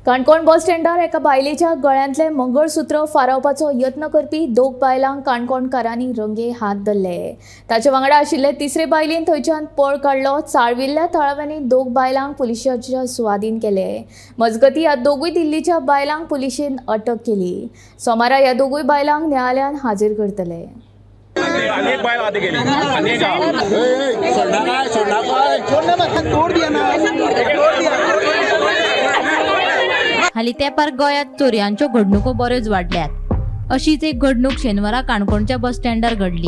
काणकोण बस स्टँडार एका बायलेच्या गळ्यांतले मंगळसूत्र फारावपाचो यत्न करपी दोग बायलांक काणकोणकारांनी रंगे हात धरले। ताचे वांगडा आशिल्ले तिसरे बायलेन थंयच्यान पळ काडलो। चाळविल्ल्या थळाव्यांनी दोग बायलांक पुलिसाच्या सुवाधीन केले। मजगती ह्या दोगूय दिल्लीच्या बायलांक पुलिशेन अटक केली। सोमारा ह्या दोगूय बायलांक न्यायालयान हाजीर करतले। हाली तेंपार गोंयांत चोरयांच्यो घडणुको बऱ्योच वाडल्यात। अशीच एक घडणूक शेनवारा काणकोणच्या बस स्टँडार घडली।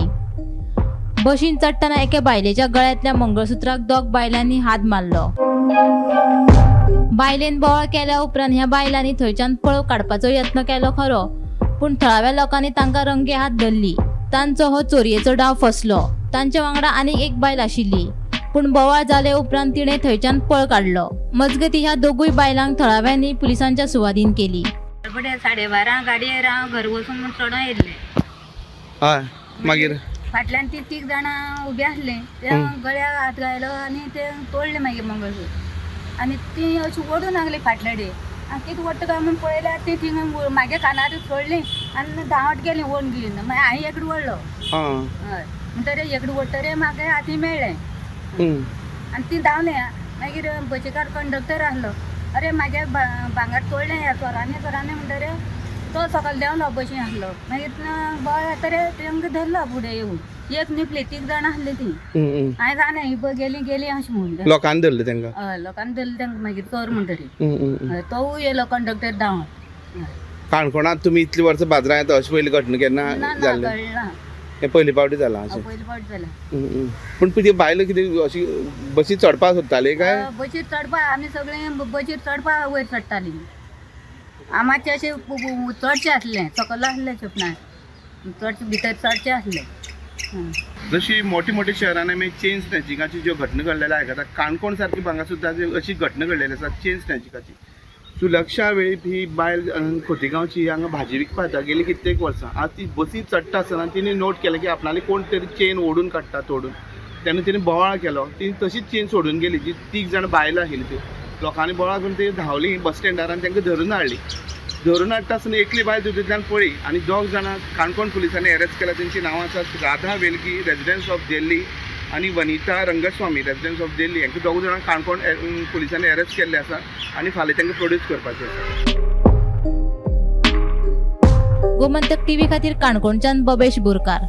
बशीन चडटना एके बायलेच्या गळ्यांतल्या मंगळसूत्राक दोग बायलांनी हात मारलो। बायलेन बोवाळ केल्या उपरांत ह्या बायलांनी थंयच्यान पळ काडपाचो यत्न केलो खरो, पूण थळाव्या लोकांनी तांकां रंगे हात धरली। तांचो हो चोरयेचो डाव फसलो। तांचे वांगडा आनीक एक बायल आशिल्ली, पूण बोवाळ जाले उपरांत तिणें थंयच्यान पळ काडलो। मजगती ह्या दोगूय बायलांक थळाव्यांनी पुलिसांच्या सुवाधीन केली। 12:30 गाडयेर हांव घर वचून म्हूण चडून येयल्लें। हय, मागीर फाटल्यान ती 3 जाणां उबी आसलीं। ते गळ्याक हात घालो आनी ते तोडलें मागीर मंगळसूत्र। आनी ती अशी ओडून लागली फाटल्यान। कितें ओडटा काय म्हूण पळयल्यार ती थिंगा म्हागे कानार सोडली आनी धांवत गेली ओन घेवन। मागीर हांवें एकडे ओडलो। हय, म्हणटकीर एकडे ओडटकीर म्हाका हाती मेळ्ळें आनी ती धांवलें। मागीर बसीकार कंडक्टर आसलो, अरे म्हागे भांगर तोडलें ह्या चोरांनी म्हणटकीर तो सकयल देंवलो बशीन आसलो। मागीर बळ येतकीर तांकां धरलो फुडें येवन। एक न्हिपली 3 जाणां आसलीं ती। हांवें जाणा ही पळय गेली अशें म्हणून लोकांनी धरलें तांकां। हय, लोकांनी धरलें तांकां मागीर चोर म्हणटकीर। तोवूय येयलो कंडक्टर धांवत। काणकोणांत तुमी इतलीं वर्सां बाजरां येता अशें पयलीं घडना केन्ना जालें? कळना, हें पयली फावटी जालां अशें? पयली फावट जालें। पूण ती बायलो कितें अशी बसी चडपा सोदताली काय? बसीर चडपा आमी सगळीं बसीर चडपा वयर चडटालीं। आमाचें अशें चडचें आसलें, सकयल आसलें चपणार, चडचें भितर चडचें आसलें। जशी मोठी मोठी शहरांनी आमी चेन स्नॅचिंगाची ज्यो घटना घडलेल्या आयकता, काणकोण सारकी भांगा सुद्दां अशी घटना घडलेली आसा चेन स्नॅचिंगाची। सुलक्षा वेळी ही बायल खोतीगांवची हांगा भाजी विकपा येता, गेली कित्येक वर्सां। आज ती बसी चडटा आसतना तिणें नोट केलें की आपणाली कोण तरी चेन ओडून काडटा तोडून। तेन्ना तिणें बोवाळ केलो, ती तशीच चेन सोडून गेली। जी 3 जाणां बायलां आशिल्लीं ती लोकांनी बोवाळ करून ती धांवली बस स्टँडार आनी तांकां धरून हाडली। धरून हाडटा आसतना एकली बायल तितूंतल्यान पळय आनी 2 जाणां काणकोण पुलिसांनी अरेस्ट केल्या। तांची नांवां आसात राधा वेलगी, रेजिडेंस ऑफ दिल्ली, आनी वनिता रंगस्वामी, रेजिडेंस ऑफ दिल्ली। हांकां 2 जाणांक काणकोण पुलिसांनी अरेस्ट केल्ले आसा आनी फाल्यां तांकां प्रोड्यूस करपाचें आसा। गोमंतक टीव्ही खातीर काणकोणच्यान बबेश बोरकार।